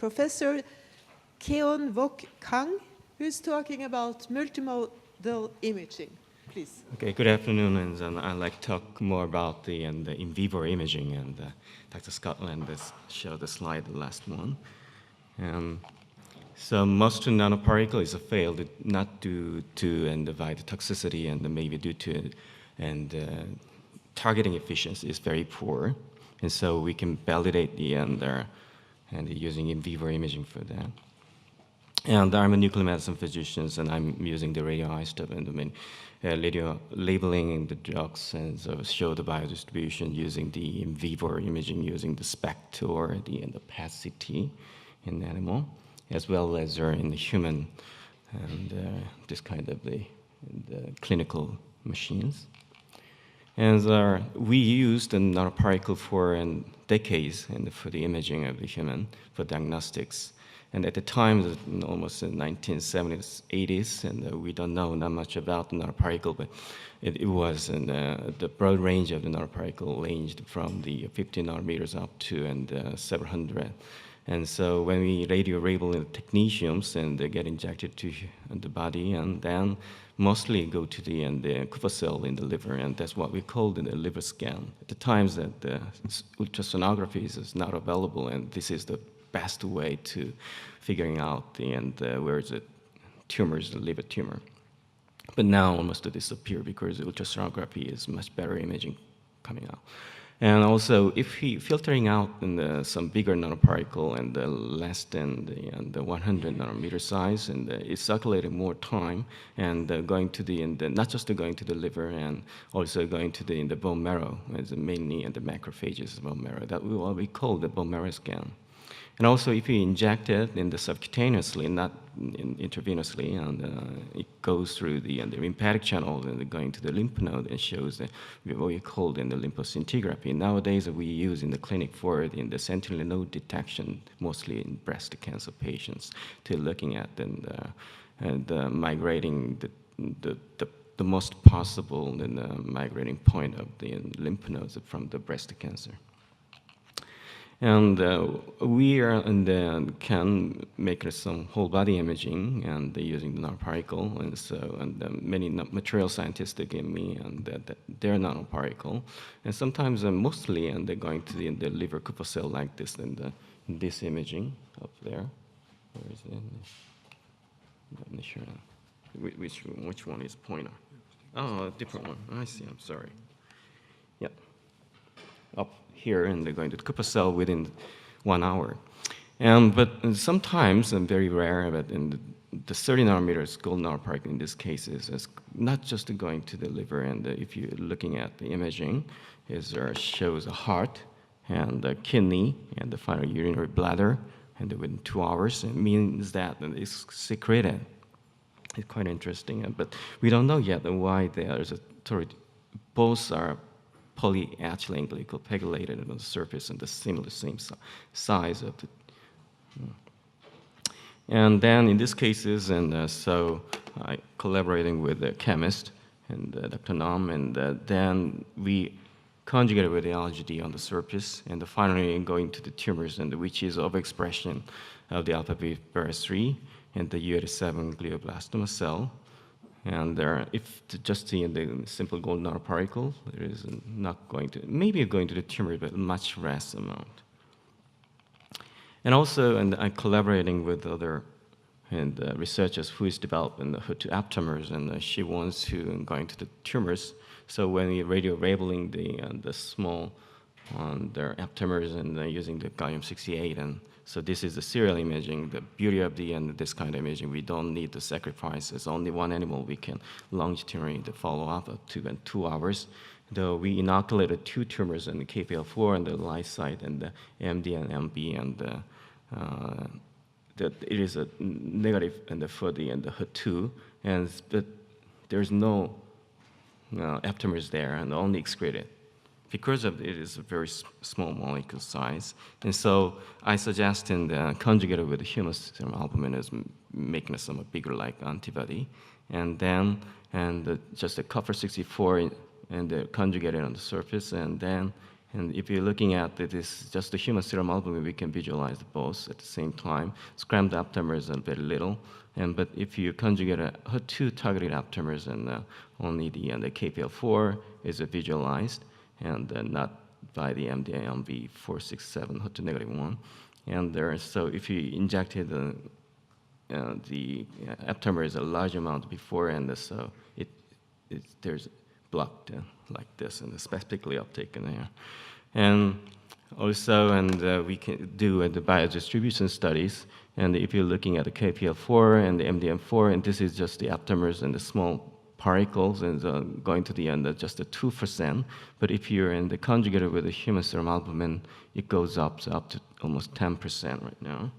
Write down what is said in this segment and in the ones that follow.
Professor Keon Wook Kang, who's talking about multimodal imaging. Please. Okay, good afternoon, and I'd like to talk more about the in vivo imaging, and Dr. Scotland has showed the slide, the last one. So most nanoparticle is failed not due to by the toxicity, and maybe due to targeting efficiency is very poor, and so we can validate the and using in vivo imaging for that. And I'm a nuclear medicine physician, and I'm using the radioisotope and the labeling the drugs, and so show the biodistribution using the in vivo imaging using the SPECT or the PET-CT in animal, as well as in the human, and this kind of the clinical machines. And we used the nanoparticle for decades for the imaging of the human for diagnostics. And at the time, almost in the 1970s, 80s, and we don't know not much about the nanoparticle, but it was the broad range of the nanoparticle ranged from the 50 nanometers up to several hundred. And so when we radio-label the technetiums and they get injected to the body, and then mostly go to the Kupffer cell in the liver, and that's what we called the liver scan. At the times that the ultrasonography is not available, and this is the best way to figuring out where is the tumors, the liver tumor. But now almost to disappear because ultrasonography is much better imaging coming out. And also, if we filtering out some bigger nanoparticle and less than the 100 nanometer size, and it's circulating more time, and going to not just going to the liver, and also going to the bone marrow, as mainly in the macrophages of bone marrow. That what we call the bone marrow scan. And also, if you inject it subcutaneously, not intravenously, and it goes through the lymphatic channel and going to the lymph node and shows what we call the lymphoscintigraphy. Nowadays, we use in the clinic for the sentinel node detection, mostly in breast cancer patients, to looking at migrating the most possible migrating point of the lymph nodes from the breast cancer. And we can make some whole body imaging and using the nanoparticle, and so many material scientists they give me their nanoparticle, and sometimes mostly they're going to the liver Kupffer cell like this in this imaging up there. Where is it? I'm not sure which one is pointer. Oh, a different one. I see. I'm sorry. Yeah. Up here, and they're going to the Kupffer cell within 1 hour. But sometimes, and very rare, but in the 30 nanometers gold nanoparticle in this case is not just going to the liver, and if you're looking at the imaging, shows a heart and the kidney and the final urinary bladder, and within 2 hours, it means that it's secreted. It's quite interesting, but we don't know yet why there's both are polyethylene glycol pegylated on the surface and the same size of the. And then in these cases, so I collaborating with the chemist and Dr. Nam, and then we conjugated with the LGD on the surface, and finally going to the tumors, and which is overexpression of the alpha V virus 3 and the U87 glioblastoma cell. And if just the simple gold nanoparticle, there is not going to, maybe going to the tumor, but much less amount. And also, I'm collaborating with other researchers who is developing the HER2 aptamers, and she wants to going to the tumors. So when we radio-labeling the small their aptamers and using the gallium-68, and so this is the serial imaging. The beauty of this kind of imaging, we don't need to sacrifice. It's only one animal we can longitudinally follow up to 2 hours. Though we inoculated 2 tumors in the KPL4 and the lysocyte and the MD and MB, and it is a negative for the HER2, but there's no aptamers there and only excreted. Because of it is a very small molecule size. And so I suggest conjugated with the human Tc-albumin as mechanism a bigger like antibody. And then just the copper 64 and conjugated on the surface, and then And if you're looking at this, just the human serum albumin, we can visualize both at the same time. Scrambled aptamers are very little. But if you conjugate a HER2 targeted aptamers, and only the KPL4 is visualized, and not by the MDAMV467 HER2 negative one. And so if you injected the aptamers a large amount before, and so there's blocked like this, and specifically uptaken there. And also, we can do the biodistribution studies. And if you're looking at the KPL4 and the MDM4, and this is just the aptamers and the small particles, and going to the end just the 2%. But if you're in the conjugated with the human serum albumin, it goes up to almost 10% right now.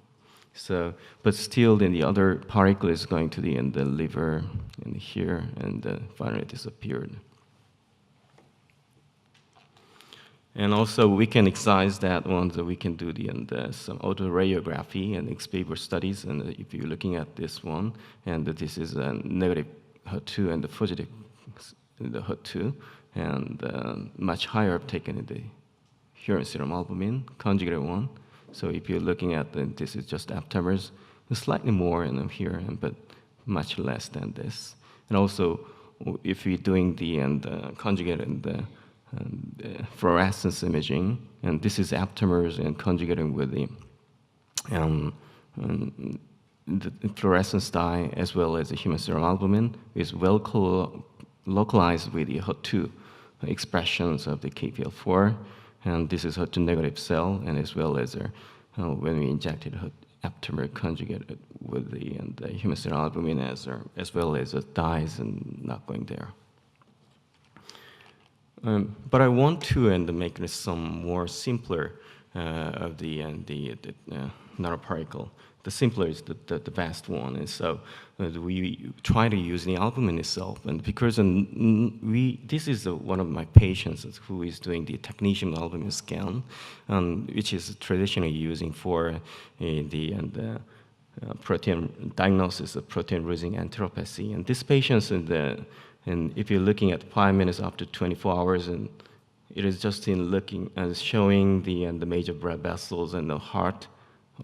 So, but still, then the other particle is going to the liver and here, and finally disappeared. And also, we can excise that one, so we can do some autoradiography and ex vivo studies. And if you're looking at this one, and this is a negative HER2 and the positive in the HER2, and much higher uptake in the human serum albumin, conjugated one. So if you're looking at this is just aptamers, slightly more in here, but much less than this. And also, if we're doing the conjugated and fluorescence imaging, and this is aptamers and conjugating with the fluorescence dye as well as the human serum albumin is well localized with the HER2 expressions of the KPL4, and this is HER2 negative cell, and as well as when we injected aptamer conjugated with the human serum albumin as well as the dyes and not going there. But I want to make this some more simpler of the nanoparticle. The simpler is the best one, and so we try to use the albumin itself. And because this is one of my patients who is doing the technetium albumin scan, which is traditionally using for the protein diagnosis of protein losing enteropathy. And this patient, and if you're looking at 5 minutes after 24 hours, and it is just in looking and showing the major blood vessels and the heart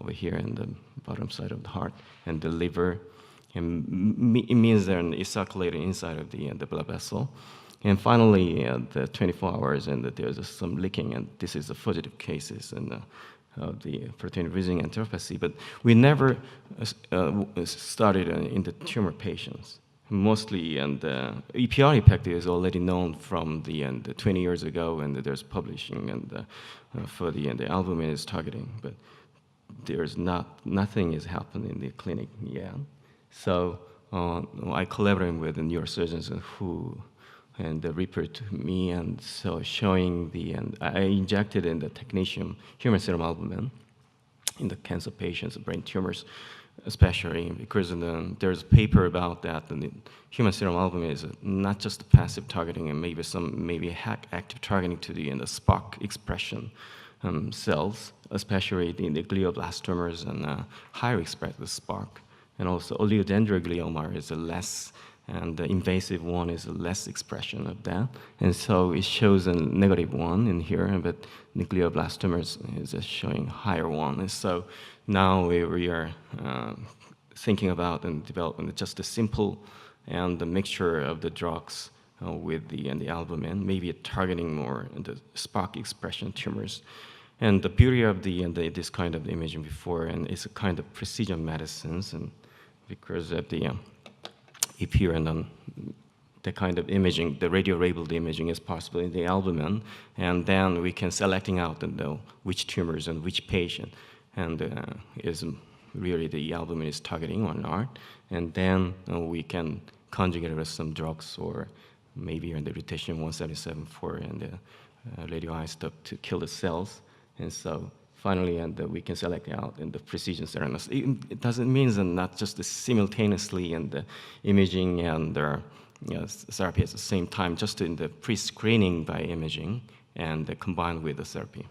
over here in the bottom side of the heart and the liver, and it means that it's circulating inside of the blood vessel. And finally, the 24 hours, and there's some leaking, and this is the positive cases and the protein losing enteropathy. But we never started in the tumor patients. Mostly, and EPR effect is already known from the 20 years ago, and there's publishing and for the albumin is targeting, but there's nothing is happening in the clinic yet. So I collaborate with the neurosurgeons who referred to me, and so showing I injected in the technetium human serum albumin in the cancer patients, brain tumors, especially because there's a paper about that, and the human serum albumin is not just a passive targeting, and maybe active targeting to the SPARC expression cells, especially in the glioblastomas and higher express the SPARC, and also oligodendroglioma is less, and the invasive one is less expression of that, and so it shows a negative one in here, but the glioblastomas is showing higher one, and so now we are thinking about and developing just a simple and the mixture of the drugs with the albumin, maybe targeting more the SPARC expression tumors. And the beauty of this kind of imaging before, and it's a kind of precision medicines, and because of the EPR and the kind of imaging, the radio-labeled imaging is possible in the albumin, and then we can selecting out which tumors and which patient, and is really the albumin is targeting or not, and then we can conjugate with some drugs or maybe in the lutetium-177 for the radioisotope to kill the cells. And so finally, we can select out in the precision therapies. It doesn't mean that not just simultaneously in the imaging and therapy at the same time, just in the pre-screening by imaging and combined with the therapy.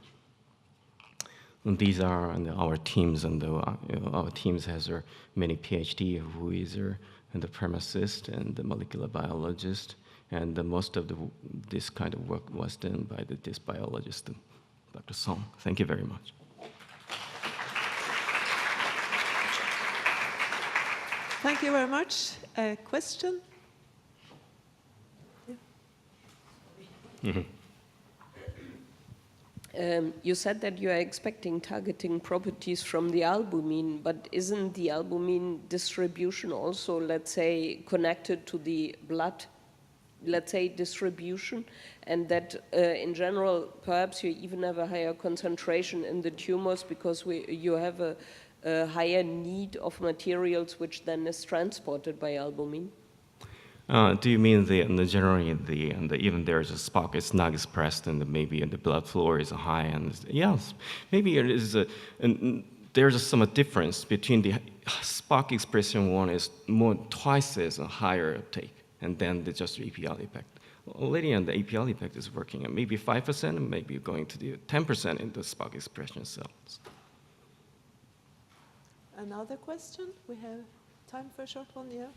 And these are our teams, and our teams has many PhD who is the pharmacist and the molecular biologist, and most of this kind of work was done by this biologist. Dr. Song. Thank you very much. Thank you very much. A question? You said that you are expecting targeting properties from the albumin, but isn't the albumin distribution also, let's say, connected to the blood, let's say, distribution, and that in general, perhaps you even have a higher concentration in the tumors because you have a higher need of materials which then is transported by albumin? Do you mean generally even there's a spark is not expressed and maybe the blood flow is high and yes, maybe it is there's some difference between the spark expression one is twice as a higher uptake and then the just APL effect. Already on the APL effect is working at maybe 5% and maybe going to the 10% in the spark expression cells. Another question? We have time for a short one, yeah?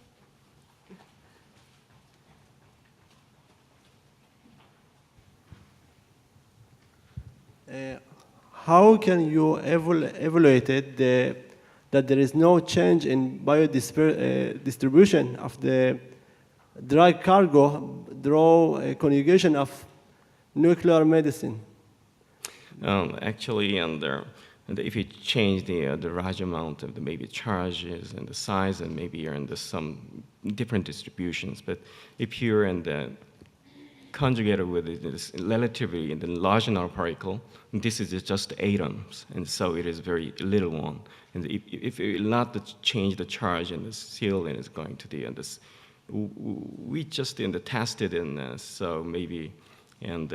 How can you evaluate that there is no change in biodistribution of the drug cargo through conjugation of nuclear medicine? Actually, if you change the large amount of the maybe charges and the size and maybe you're in some different distributions, but if you're in the conjugated with this relatively in the large nanoparticle, this is just atoms, and so it is very little one. And if you not change the charge in the seal, then it's going to the this. We just tested in so maybe and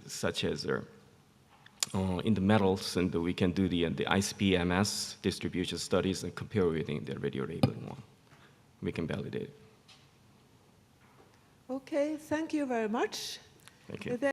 such as in the metals, and we can do the ICP-MS distribution studies and compare with the radiolabeling one. We can validate it. Okay, thank you very much. Thank you.